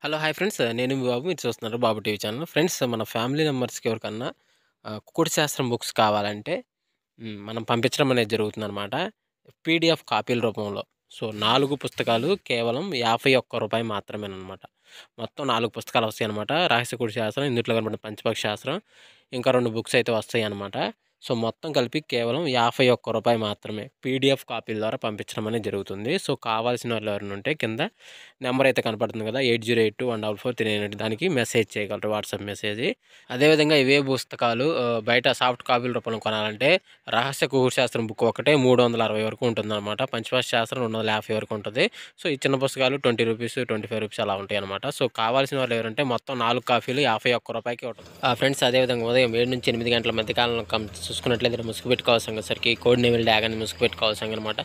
Hello! Hi friends. నేను మీ బాబు. మీరు చూస్తున్నారు బాబు టీవీ ఛానల్. ఫ్రెండ్స్ మన ఫ్యామిలీ మెంబర్స్‌కి ఎవరికన్నా కుకుడు శాస్త్రం బుక్స్ కావాలంటే మనం పంపించడం అనేది జరుగుతుందనమాట. పీడీఎఫ్ కాపీల రూపంలో. సో, 4 పుస్తకాలు కేవలం రూ. 51 మాత్రమేననమాట. మొత్తం 4 పుస్తకాలు వస్తాయనమాట. రహస్య కుడి శాస్త్రం, ఇందుట్లో కనపడిన పంచపక్షి శాస్త్రం, ఇంకా 2 బుక్స్ అయితే వస్తాయనమాట. సో, మొత్తం కలిపి కేవలం రూ. 51 మాత్రమే. పీడీఎఫ్ కాపీల ద్వారా పంపించడం అనేది జరుగుతుంది. సో, కావాల్సిన వాళ్ళు ఎవరైనా ఉంటే కింద నెంబర్ అయితే కనపడుతుంది కదా! 8082144398 దానికి మెసేజ్ చేయగలరు. WhatsApp message. అదేవిధంగా ఇవే పుస్తకాలు బయట సాఫ్ట్ కాపీల రూపంలో కొనాలంటే రహస్య కుకుడు శాస్త్రం బుక్ ఒకటే 360 వరకు ఉంటుందన్నమాట. పంచపక్షి శాస్త్రం 250 వరకు ఉంటది. సో, ఈ చిన్న పుస్తకాలు రూ. 20, రూ. 25 అలా ఉంటాయన్నమాట. సో, కావాల్సిన వాళ్ళు ఎవరంటే మొత్తం 4 కాపీలు రూ. 51కి ఉంటుంది. ఫ్రెండ్స్ అదేవిధంగా ఉదయం 7-8 గంటల మధ్య కాలంలో చూసుకున్నట్లయితే ముసుగు పెట్టుకోవాల్సరికి కోడి నెమిలి డ్యాగాని ముసుగు పెట్టుకోవాల్సంగనమాట.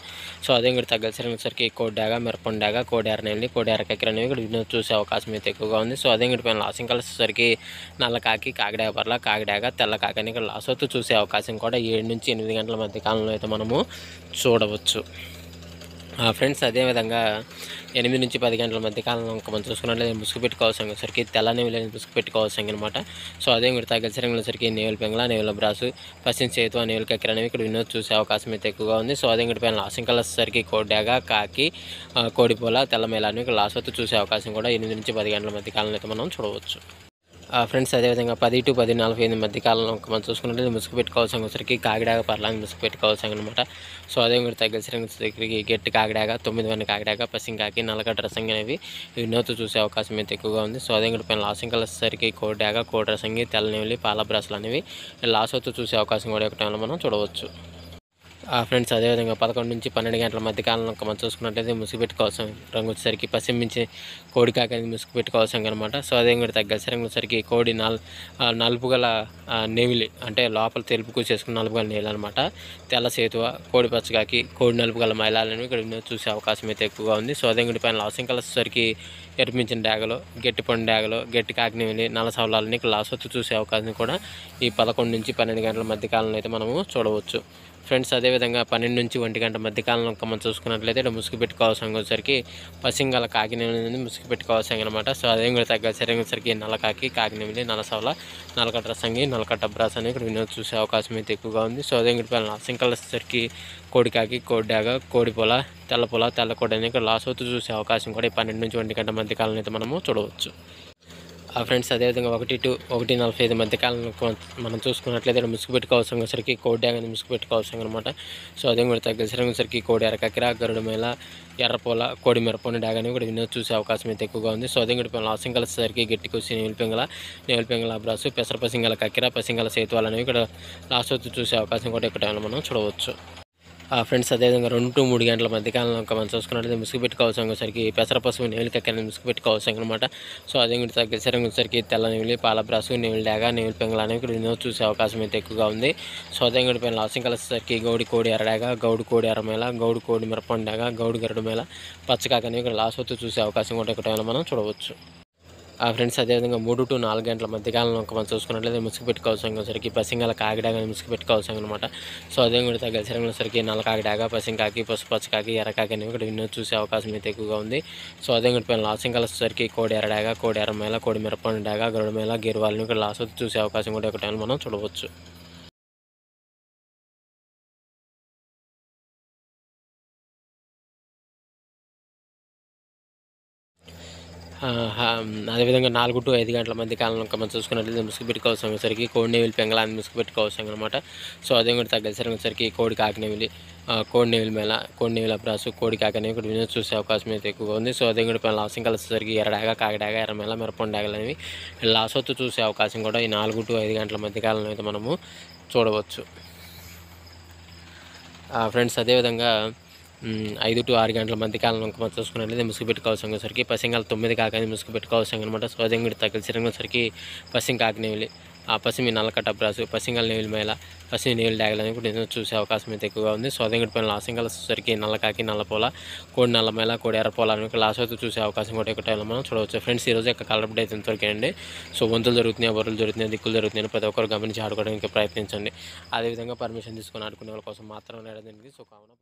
సో, అదే ఇంకోటి తగ్గసరికి కోడి డ్యాగ, మిరపండు డ్యాగ, కోడి ఎర్ర నెమిలి, కోడి ఎర్ర కక్కెర అనేవి ఇక్కడ వినోద్ చూసే అవకాశం అయితే ఎక్కువగా ఉంది. సో, అదే ఇంకోటి పైన లాసింగ్ కలిసేసరికి నల్ల కాకి, కాకిడాగ పర్ల, కాకిడాగ, తెల్ల కాకి అని ఇక్కడ లాసొత్తు చూసే అవకాశం కూడా 7-8 గంటల మధ్య కాలంలో అయితే మనము చూడవచ్చు. ఫ్రెండ్స్ అదేవిధంగా 8-10 గంటల మధ్య కాలంలో మనం చూసుకున్నట్లయితే ముసుగు పెట్టుకోవాల్సరికి తెల్ల నెమిలి ముసుగు పెట్టుకోవాల్సిందనమాట. సో, అదే ఇంకోటి తగ్గసరికి నేవుల పెంగళ, నేవుల బ్రాసు, పశ్చిమ చేతు, నేవుల కక్కెర అనేవి ఇక్కడ వినోద్ చూసే అవకాశం అయితే ఎక్కువగా ఉంది. సో, అదే ఇంకోటి పైన లాసింగ్ కలిసేసరికి కోడి డ్యాగ, కాకి, కోడిపోల, తెల్ల మేళ అనేవి ఇక్కడ లాసొత్తు చూసే అవకాశం కూడా 8-10 గంటల మధ్య కాలంలో అయితే మనం చూడవచ్చు. ఫ్రెండ్స్ అదేవిధంగా 10-10:45 మధ్య కాలంలో మనం చూసుకున్నట్లయితే ముసుగు పెట్టుకోవాల్సరికి కాకిడాగ, పర్లాంగి ముసుగు పెట్టుకోవాల్సనమాట. సో, అదే ఇంకోటి తగ్గసరికి గట్టి కాకిడాగ, 9 కాకిడాగ, పశ్చిమ కాకి, నల్లగడ్డ రసంగి అనేవి వినోద్ చూసే అవకాశం అయితే ఎక్కువగా ఉంది. సో, అదే ఇంకోటి పైన లాసింగ్ కలిసేసరికి కోడి డ్యాగ, కోడి రసంగి, తెల్ల నెమిలి, పాల బ్రాసులు అనేవి లాసొత్తు చూసే అవకాశం కూడా ఒక టైంలో మనం చూడవచ్చు. ఫ్రెండ్స్ అదేవిధంగా 11-12 గంటల మధ్య కాలంలో మనం చూసుకున్నట్లయితే ముసుగు పెట్టుకోవాల్సిన రంగు వచ్చేసరికి పశ్చిమ నుంచి కోడి కాకి అనేది ముసుగు పెట్టుకోవాల్సాం అనమాట. సో, అదే ఇంకోటి తగ్గసరికి వచ్చేసరికి కోడి నలుపు గల నెమిలి అంటే లోపల తెలుపు కూసేసుకున్న నలుపు గల నెమిలి అనమాట. తెల్ల సేతువ, కోడి పచ్చకాకి, కోడి నలుపు గల మైలాలని ఇక్కడ చూసే అవకాశం అయితే ఎక్కువగా ఉంది. సో, అదే ఇంకోటి పైన లాసింగ్ కలిసేసరికి ఎరిపించిన డ్యాగలో, గట్టి పండు డ్యాగలో, గట్టి కాకి నెమిలి, నల్ల సవలాలని ఇక్కడ లాసొత్తు చూసే అవకాశం కూడా ఈ 11-12 గంటల మధ్య కాలంలో అయితే మనము చూడవచ్చు. ఫ్రెండ్స్ అదేవిధంగా 12-1 గంట మధ్య కాలంలో మనం చూసుకున్నట్లయితే ఇక్కడ ముసుగు పెట్టుకోవాల్సరికి పశ్చిమ గల కాకి నెమిలి ముసుగు పెట్టుకోవాల్సిందనమాట. సో, అదే కూడా తగ్గసరికి నల్ల కాకి, కాకి నెమిలి, నల్ల సవల, నల్లకట్ట రసంగి, నల్లకట్ట బ్రాస్ అని ఇక్కడ వినోద్ చూసే అవకాశం అయితే ఎక్కువగా ఉంది. సో, అదే ఇంకోటి లాసింగ్ కలిసేసరికి కోడి కాకి, కోడి డ్యాగ, కోడి పొల, తెల్ల కోడి అని ఇక్కడ లాసొత్తు చూసే అవకాశం కూడా ఈ 12-1 గంట మధ్య కాలంలో అయితే మనము చూడవచ్చు. ఫ్రెండ్స్ అదేవిధంగా 1-1:45 మధ్య కాలంలో మనం చూసుకున్నట్లయితే ముసుగు పెట్టుకోవాల్సరికి కోడి డ్యాగ అని ముసుగు పెట్టుకోవాల్సిందనమాట. సో, అదే కూడా తగ్గసరికి కోడి ఎర్ర కక్కెర, గరుడ మేళ, ఎర్రపోల, కోడి మిరపండు డ్యాగ అని కూడా వినోద్ చూసే అవకాశం అయితే ఎక్కువగా ఉంది. సో, అదే కూడా లాసింగ్ కలిసేసరికి గట్టి కుసి, నేవుల పెంగళ బ్రాసు, పెసర పసింగల కక్కెర, పసింగల సేతువాలు అనేవి ఇక్కడ లాసొత్తు చూసే అవకాశం కూడా ఇక్కడ మనం చూడవచ్చు. ఫ్రెండ్స్ అదేవిధంగా 2-3 గంటల మధ్య కాలంలో మనం చూసుకున్నట్లయితే ముసుగు పెట్టుకోవాల్సరికి పెసర పసుపు, నేవుల కక్కెర ముసుగు పెట్టుకోవాల్సనమాట. సో, అదే కూడా తగ్గసరికి తెల్ల నెమిలి, పాల బ్రాసు, నేవుల డ్యాగ, నేవుల పెంగళ అనేవి ఇక్కడ వినోద్ చూసే అవకాశం అయితే ఎక్కువగా ఉంది. సో, అదే కూడా పైన లాసింగ్ కలిసేసరికి గౌడి కోడి ఎర్ర డ్యాగ, గౌడు కోడి ఎర్ర మేళ, గౌడు కోడి మిరపండు డ్యాగ, గౌడు గరుడు మేళ, పచ్చకాకి అనేవి ఇక్కడ లాసొత్తు చూసే అవకాశం కూడా ఇక్కడ మనం చూడవచ్చు. ఫ్రెండ్స్ అదేవిధంగా 3-4 గంటల మధ్య కాలంలో మనం చూసుకున్నట్లయితే ముసుగు పెట్టుకోవాల్సరికి పసింగల కాకిడాగ ముసుగు పెట్టుకోవాల్సనమాట. సో, అదే కూడా తగ్గసరికి నల్ల కాకిడాగ, పసింగ కాకి, పసుపు పచ్చకాకి, ఎర్ర కాకి అనేవి ఇక్కడ వినోద్ చూసే అవకాశం అయితే ఎక్కువగా ఉంది. సో, అదే కూడా పైన లాసింగ్ కలిసేసరికి కోడి ఎర్ర డ్యాగ, కోడి ఎర్ర మేళ, కోడి మిరపండు డ్యాగ, గరుడ మేళ, గేరువాలని ఇక్కడ లాసొత్తు చూసే అవకాశం కూడా ఒక టైంలో మనం చూడవచ్చు. అదేవిధంగా 4-5 గంటల మధ్య కాలంలో మనం చూసుకున్నట్లయితే ముసుగు పెట్టుకోవాల్సరికి కోడి నెమిలి పెంగళాన్ని ముసుగు పెట్టుకోవాల్సనమాట. సో, అదే కూడా తగ్గసరికి కోడి కాకి నెమిలి, కోడి నెమిలి మేళ, కోడి నెమిలి అబ్రాసు, కోడి కాకి అనేవి ఇక్కడ వినోద్ చూసే అవకాశం అయితే ఎక్కువగా ఉంది. సో, అదే కూడా లాసింగ్ కలిసేసరికి ఎర్ర డ్యాగ, కాకి డ్యాగ, ఎర్ర మేళ, మిరపండు డ్యాగలు అనేవి లాసొత్తు చూసే అవకాశం కూడా ఈ 4-5 గంటల మధ్య కాలంలో అయితే మనము చూడవచ్చు. ఫ్రెండ్స్ అదేవిధంగా 5-6 గంటల మధ్య కాలంలో మనం చూసుకున్నట్లయితే ముసుగు పెట్టుకోవాల్సరికి పసింగల 9 కాకి ముసుగు పెట్టుకోవాల్సనమాట. సో, అదే కూడా తగ్గసరికి పశ్చిమ కాకి నెమిలి, పశ్చిమ నల్లకట్ట బ్రాసు, పసింగల నెమిలి మేళ, పశ్చిమ నేవుల డ్యాగలు అనేవి కూడా చూసే అవకాశం అయితే ఎక్కువగా ఉంది. సో, అదే కూడా పైన లాసింగ్ కలిసేసరికి నల్ల కాకి, నల్లపోల, కోడి నల్ల మేళ, కోడి ఎర్రపోల అనేవి లాసొత్తు చూసే అవకాశం కూడా ఒక టైంలో మనం చూడవచ్చు. ఫ్రెండ్స్ ఈరోజు యొక్క కలర్ అప్డేట్ అయితే ఇంతవరకేనండి. సో, వంతులు జరుగుతున్నాయి, బొర్రలు జరుగుతున్నాయి, దిక్కులు జరుగుతున్నాయి, ప్రతి ఒక్కరు గమనించి ఆడుకోవడానికి ప్రయత్నించండి. అదేవిధంగా పర్మిషన్ తీసుకొని ఆడుకునే వాళ్ళ కోసం మాత్రం అనేది. సో, కావున